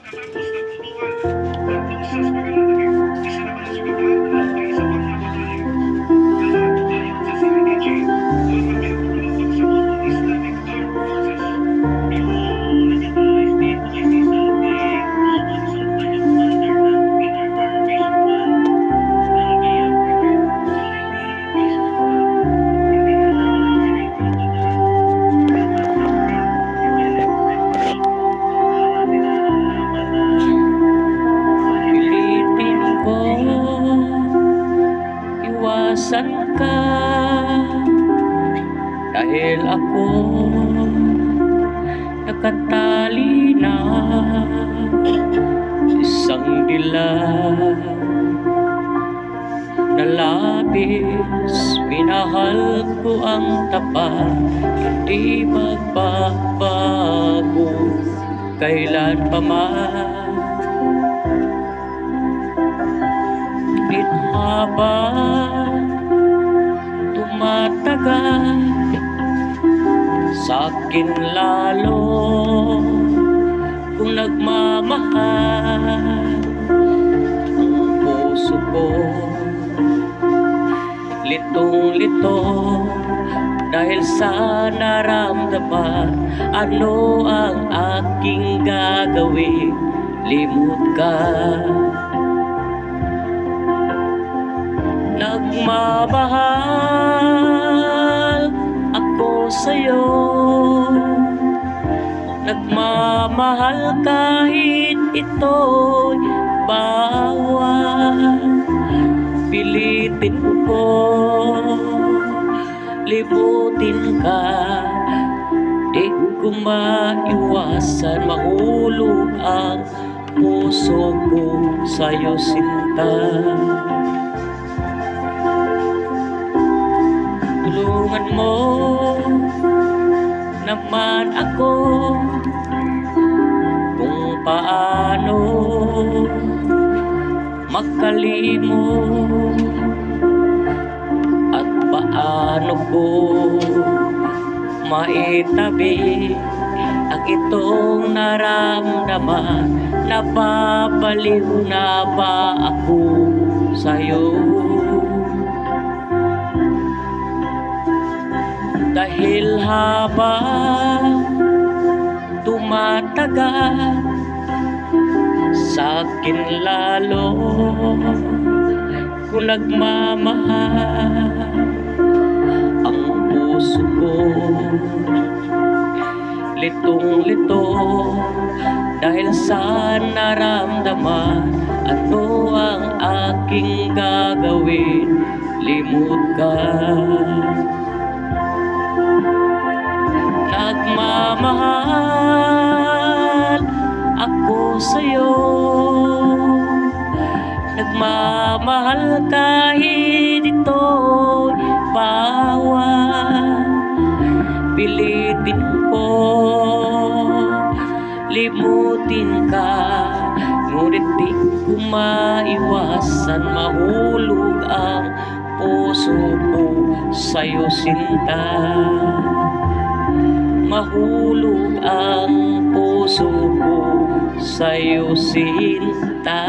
pagkatapos ng tulungan at tugsas pagkalalagay. Isa naman ang sugatan at may isa pang namatay. Lahat ayon sa CIDG, mga pinagpupulong sa Mulong Islamic Armed Forces. Na-advise din po kay Cecil kay Roman Sultan yung commander ng Inner Reservation Command ng GIA Prepared Society Basement Camp. Hindi na lang sinigaw na dapat sa prank equipment dinalaman na Pilitin ko iwasan ka dahil ako nakatali na isang dilag na labis. Minahal ko ang tapat, hindi magbabago kailan pa man. Ngunit habang tumatagal, sa'kin lalo kung nagmamahal ang puso ko. Litong-lito dahil sa naramdaman. Ano ang aking gagawin? Limot ka. Nagmamahal ako sa'yo, nagmamahal kahit ito'y bawal. Pilitin ko, limutin ka, di ko maiwasan. Mahulog ang puso ko sa'yo, sinta. Tulungan mo naman ako kung paano makalimot at paano ko maitabi ang itong naramdaman. Napapaliw na ba ako sa'yo? Dahil habang tumatagal, sa'kin lalo kung nagmamahal ang puso ko. Litong-lito dahil sa naramdaman. Ano ang aking gagawin? Limot ka. Nagmamahal ako sa'yo, nagmamahal kahit ito'y bawal. Pilitin ko, limutin ka, ngunit di ko maiwasan. Mahulog ang puso ko sa'yo, sinta. Mahulog ang puso ko sa'yo, sinta.